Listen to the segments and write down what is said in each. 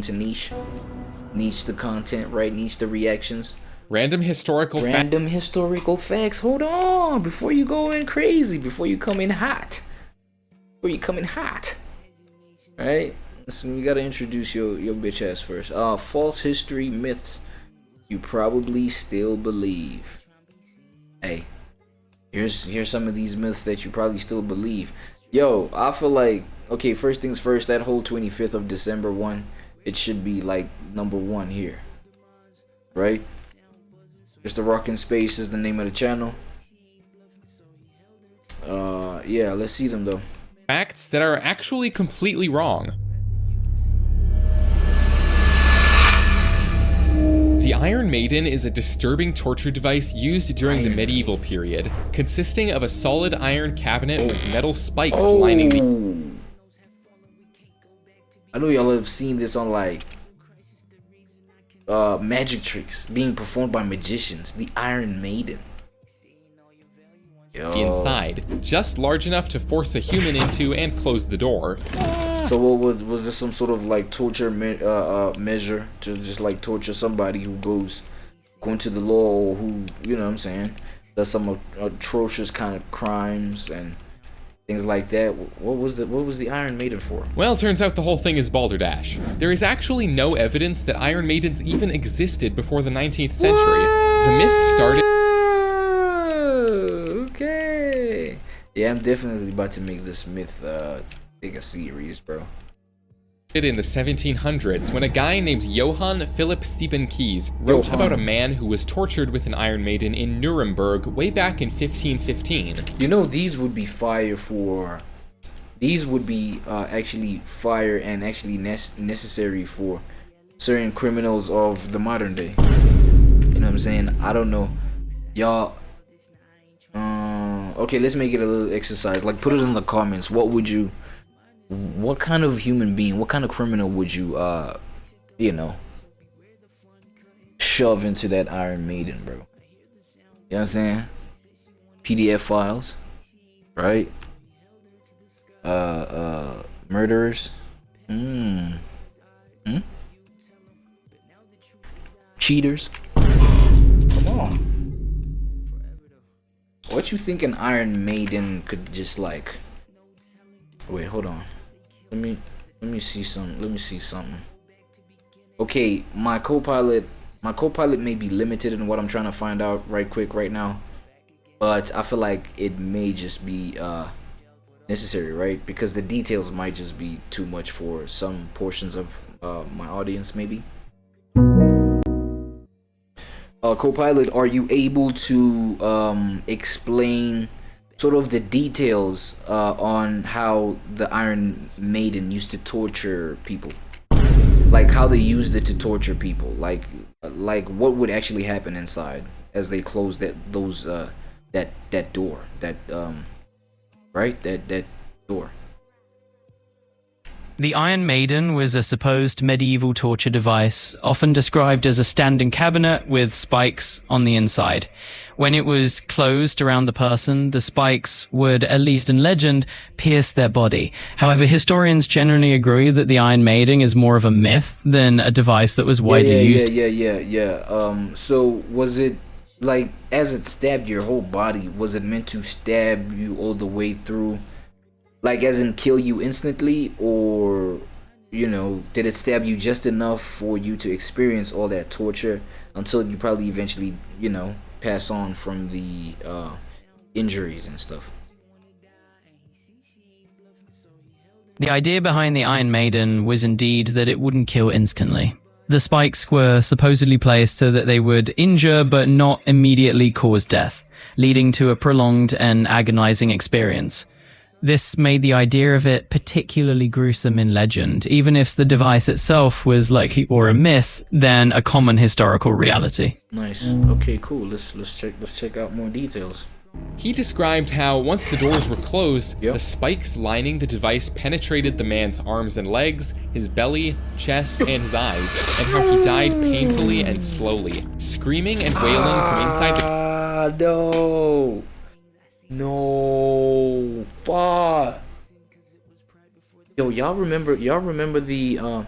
to niche the content, right? Niche the reactions. Random historical facts. Hold on, before you go in crazy, before you come in hot, right? So we gotta introduce your bitch ass first. False history myths you probably still believe. Hey, here's some of these myths that you probably still believe. Yo, I feel like, okay, first things first, that whole 25th of December one, it should be like #1 here, right? Just a Rockin' Space is the name of the channel. Yeah, let's see them though. Facts that are actually completely wrong. The Iron Maiden is a disturbing torture device used during the medieval period, consisting of a solid iron cabinet with metal spikes lining the... I know y'all have seen this on like magic tricks being performed by magicians. The Iron Maiden. Yo. Inside, just large enough to force a human into and close the door. So what was this some sort of like torture measure to just like torture somebody who goes to the law, or who, you know what I'm saying, does some atrocious kind of crimes and things like that? What was the Iron Maiden for? Well, it turns out the whole thing is balderdash. There is actually no evidence that Iron Maidens even existed before the 19th century. What? The myth started... Okay. Yeah, I'm definitely about to make this myth take a series, bro. In the 1700s, when a guy named Johann Philipp Siebenkees wrote about a man who was tortured with an Iron Maiden in Nuremberg way back in 1515. You know, these would be fire for... These would be actually fire and actually necessary for certain criminals of the modern day. You know what I'm saying? I don't know. Y'all... okay, let's make it a little exercise. Like, put it in the comments. What kind of human being, what kind of criminal would you, you know, shove into that Iron Maiden, bro? You know what I'm saying? PDF files, right? Murderers. Cheaters. Come on. What you think an Iron Maiden could just like... Wait, hold on. Let me see something. Okay, my co-pilot may be limited in what I'm trying to find out right now, but I feel like it may just be necessary, right? Because the details might just be too much for some portions of my audience, maybe. Co-pilot, are you able to explain sort of the details on how the Iron Maiden used to torture people, like how they used it to torture people, like what would actually happen inside as they closed that door, that door. The Iron Maiden was a supposed medieval torture device, often described as a standing cabinet with spikes on the inside. When it was closed around the person, the spikes would, at least in legend, pierce their body. However, historians generally agree that the Iron Maiden is more of a myth than a device that was widely used. So was it, like, as it stabbed your whole body, was it meant to stab you all the way through? Like, as in kill you instantly, or, you know, did it stab you just enough for you to experience all that torture until you probably eventually, you know, pass on from the injuries and stuff? The idea behind the Iron Maiden was indeed that it wouldn't kill instantly. The spikes were supposedly placed so that they would injure but not immediately cause death, leading to a prolonged and agonizing experience. This made the idea of it particularly gruesome in legend, even if the device itself was likely more a myth than a common historical reality. Nice. Okay, cool. Let's check out more details. He described how once the doors were closed, the spikes lining the device penetrated the man's arms and legs, his belly, chest, and his eyes, and how he died painfully and slowly, screaming and wailing from inside the... No, fuck. Yo, y'all remember the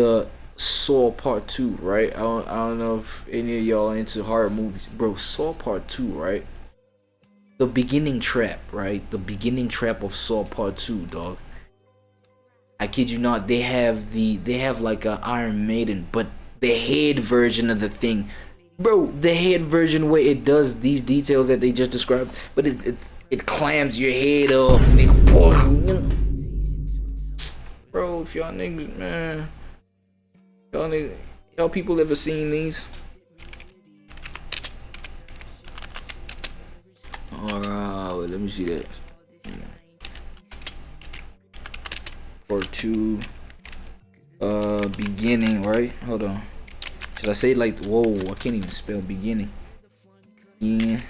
the Saw Part 2, right? I don't know if any of y'all are into horror movies. Bro, Saw Part 2, right? The beginning trap, right? The beginning trap of Saw Part 2, dog. I kid you not, they have like a Iron Maiden, but the head version of the thing. Bro, the head version where it does these details that they just described, but it clams your head up, bro. If y'all niggas, man, y'all people ever seen these? Alright, wait, let me see that. Part 2, beginning, right? Hold on. Should I say like, whoa, I can't even spell beginning. Yeah.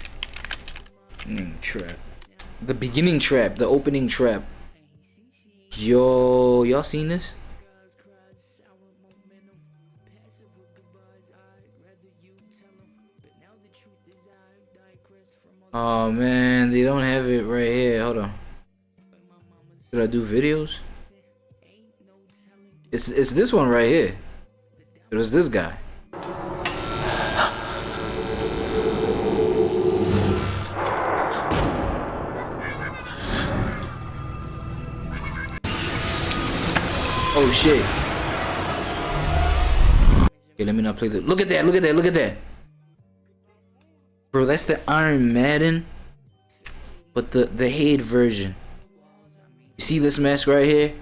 Trap. The beginning trap, the opening trap. Yo, y'all seen this? Oh man, they don't have it right here. Hold on. Should I do videos? It's this one right here. It was this guy. Oh shit. Okay, let me not play the. Look at that, look at that, look at that. Bro, that's the Iron Maiden, but the head version. You see this mask right here?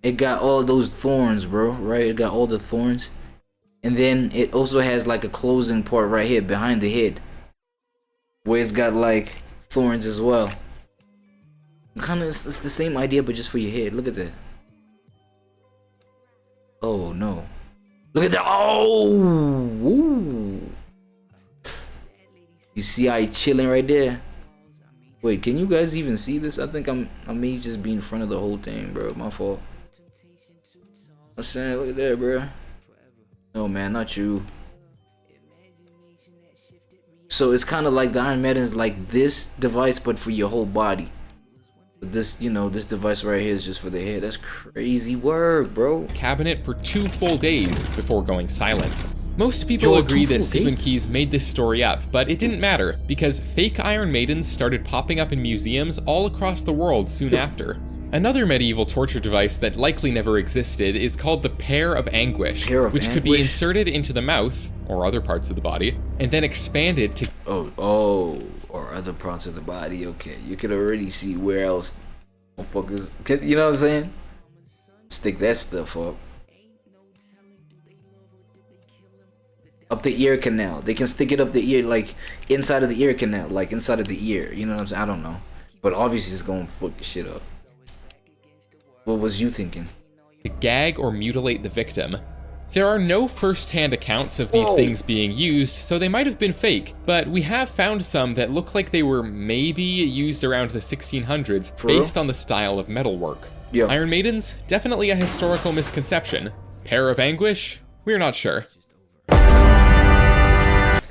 It got all those thorns, bro, right? It got all the thorns. And then it also has like a closing part right here behind the head, where it's got like thorns as well. Kind of, it's the same idea, but just for your head. Look at that. Oh no. Look at that. Oh. Ooh. You see how he's chilling right there? Wait, can you guys even see this? I think I may just be in front of the whole thing, bro. My fault. I'm saying, look at that, bro. No, man, not you. So it's kind of like the Iron Maiden is like this device, but for your whole body. But this, you know, this device right here is just for the head. That's crazy work, bro. Cabinet for 2 full days before going silent. Most people agree that Stephen Keyes made this story up, but it didn't matter, because fake Iron Maidens started popping up in museums all across the world soon after. Another medieval torture device that likely never existed is called the Pear of Anguish, which could be inserted into the mouth, or other parts of the body, and then expanded to... or other parts of the body, okay. You could already see where else motherfuckers... You know what I'm saying? Stick that stuff up. Up the ear canal. They can stick it up the ear, like, inside of the ear canal, like, inside of the ear. You know what I'm saying? I don't know. But obviously it's gonna fuck the shit up. What was you thinking? To gag or mutilate the victim. There are no first-hand accounts of these things being used, so they might have been fake, but we have found some that look like they were maybe used around the 1600s based on the style of metalwork. Yeah. Iron Maidens? Definitely a historical misconception. Pear of Anguish? We're not sure.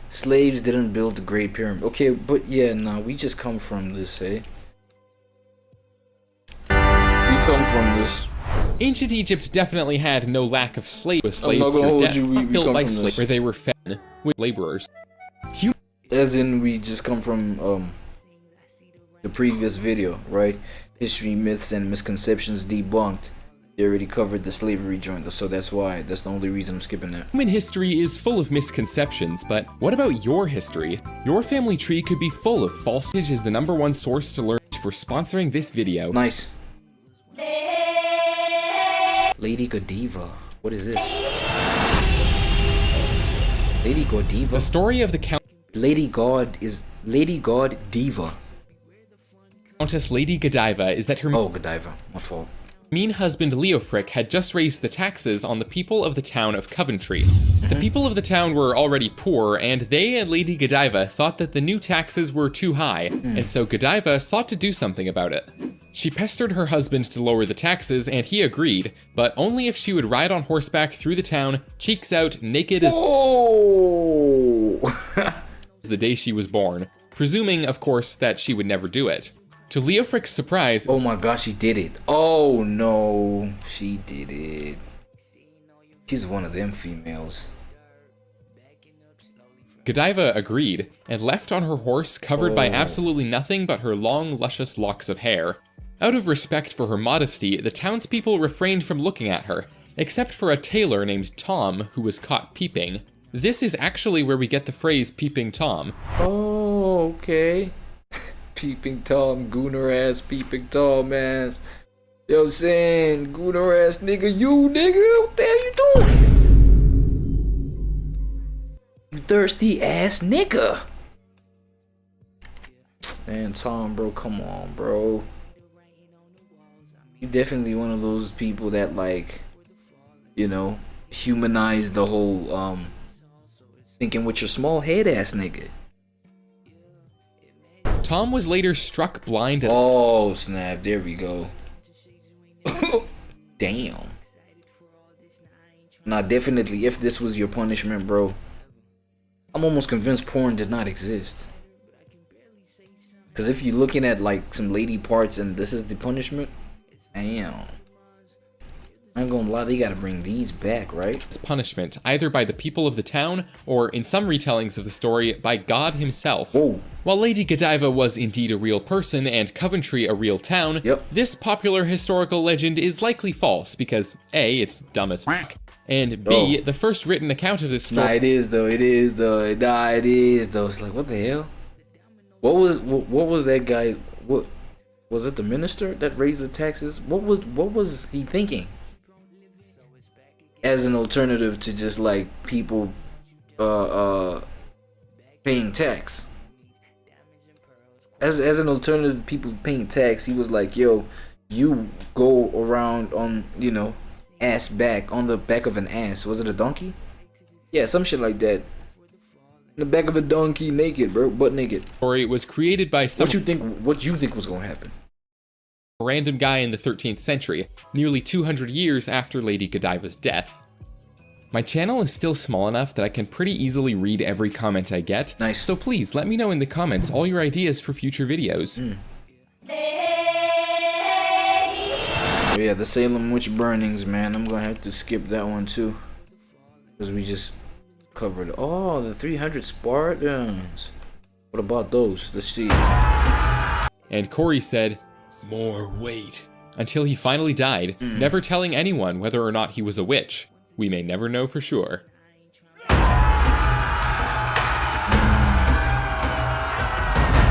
Slaves didn't build the Great Pyramid. Okay, but yeah, nah, we just come from this, eh? We come from this. Ancient Egypt definitely had no lack of slaves, with slave pure death, built by slaves, where they were fed with laborers. As in, we just come from the previous video, right? History, myths, and misconceptions debunked. They already covered the slavery joint, so that's why. That's the only reason I'm skipping that. Human history is full of misconceptions, but what about your history? Your family tree could be full of falsehoods. Is the #1 source to learn for sponsoring this video. Nice. Lady Godiva. What is this? Lady Godiva? The story of the Countess Lady God Diva. Countess Lady Godiva is that her Godiva, my fault. mean husband Leofric had just raised the taxes on the people of the town of Coventry. The people of the town were already poor, and they and Lady Godiva thought that the new taxes were too high, and so Godiva sought to do something about it. She pestered her husband to lower the taxes, and he agreed, but only if she would ride on horseback through the town, cheeks out, naked as the day she was born, presuming, of course, that she would never do it. To Leofric's surprise, oh my gosh, she did it. Oh no, she did it. She's one of them females. Godiva agreed, and left on her horse covered by absolutely nothing but her long, luscious locks of hair. Out of respect for her modesty, the townspeople refrained from looking at her, except for a tailor named Tom who was caught peeping. This is actually where we get the phrase peeping Tom. Oh, okay. Peeping Tom, gooner ass, peeping Tom ass. Yo, saying, gooner ass nigga, you nigga, what the hell you doing? You thirsty ass nigga. Man, Tom, bro, come on, bro. You definitely one of those people that, like, you know, humanize the whole, thinking with your small head ass nigga. Tom was later struck blind as— Oh, snap, there we go. Damn. Nah, definitely, if this was your punishment, bro, I'm almost convinced porn did not exist. Because if you're looking at, like, some lady parts and this is the punishment, damn. I'm gonna lie, they gotta bring these back, right? punishment, either by the people of the town, or in some retellings of the story, by God himself. Whoa. While Lady Godiva was indeed a real person and Coventry a real town, this popular historical legend is likely false because A, it's dumb as fuck, and B, the first written account of this story— Nah, it is though, it is though, nah, it is though. It's like, what the hell? What was that guy, what was it, the minister that raised the taxes? What was he thinking? As an alternative to just like people paying tax. As an alternative to people paying tax, he was like, yo, you go around on, you know, ass back, on the back of an ass. Was it a donkey? Yeah, some shit like that. In the back of a donkey, naked, bro, butt naked. Story was created by some— What you think was gonna happen? random guy in the 13th century, nearly 200 years after Lady Godiva's death. My channel is still small enough that I can pretty easily read every comment I get, nice. So please let me know in the comments all your ideas for future videos. Yeah, the Salem witch burnings, man. I'm gonna have to skip that one too, because we just covered— oh, the 300 Spartans. What about those? Let's see. And Corey said, "More weight," until he finally died, never telling anyone whether or not he was a witch. We may never know for sure.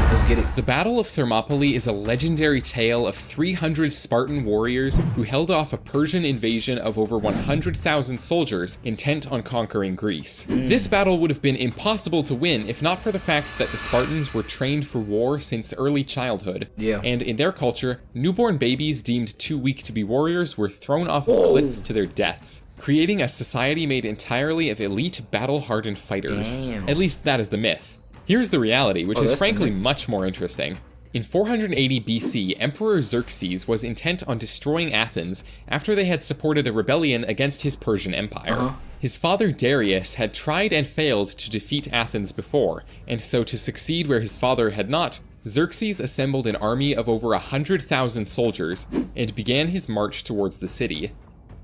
Let's get it. The Battle of Thermopylae is a legendary tale of 300 Spartan warriors who held off a Persian invasion of over 100,000 soldiers intent on conquering Greece. This battle would have been impossible to win if not for the fact that the Spartans were trained for war since early childhood. And in their culture, newborn babies deemed too weak to be warriors were thrown off of cliffs to their deaths, creating a society made entirely of elite, battle-hardened fighters. At least that is the myth. Here's the reality, which is frankly much more interesting. In 480 BC, Emperor Xerxes was intent on destroying Athens after they had supported a rebellion against his Persian Empire. His father Darius had tried and failed to defeat Athens before, and so to succeed where his father had not, Xerxes assembled an army of over 100,000 soldiers and began his march towards the city.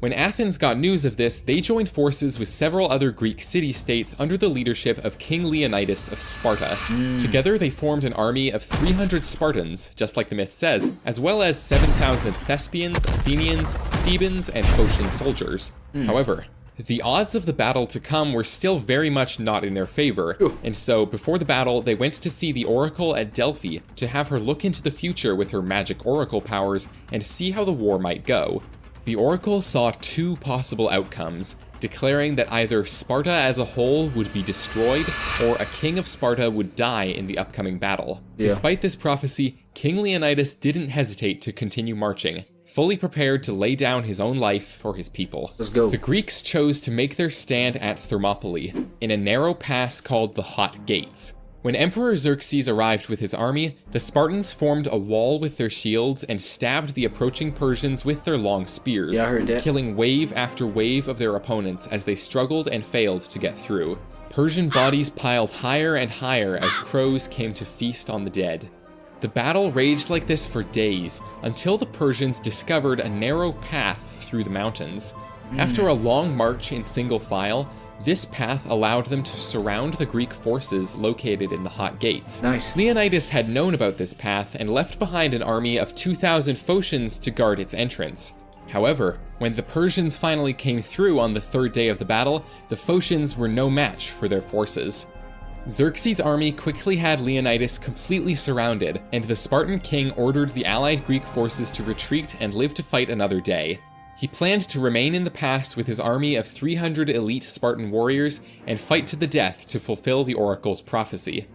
When Athens got news of this, they joined forces with several other Greek city-states under the leadership of King Leonidas of Sparta. Together they formed an army of 300 Spartans, just like the myth says, as well as 7,000 Thespians, Athenians, Thebans, and Phocian soldiers. However, the odds of the battle to come were still very much not in their favor, and so before the battle they went to see the Oracle at Delphi to have her look into the future with her magic oracle powers and see how the war might go. The Oracle saw two possible outcomes, declaring that either Sparta as a whole would be destroyed, or a king of Sparta would die in the upcoming battle. Despite this prophecy, King Leonidas didn't hesitate to continue marching, fully prepared to lay down his own life for his people. Let's go. The Greeks chose to make their stand at Thermopylae, in a narrow pass called the Hot Gates. When Emperor Xerxes arrived with his army, the Spartans formed a wall with their shields and stabbed the approaching Persians with their long spears, killing wave after wave of their opponents as they struggled and failed to get through. Persian bodies piled higher and higher as crows came to feast on the dead. The battle raged like this for days, until the Persians discovered a narrow path through the mountains. After a long march in single file, this path allowed them to surround the Greek forces located in the Hot Gates. Nice. Leonidas had known about this path and left behind an army of 2,000 Phocians to guard its entrance. However, when the Persians finally came through on the third day of the battle, the Phocians were no match for their forces. Xerxes' army quickly had Leonidas completely surrounded, and the Spartan king ordered the allied Greek forces to retreat and live to fight another day. He planned to remain in the pass with his army of 300 elite Spartan warriors and fight to the death to fulfill the oracle's prophecy.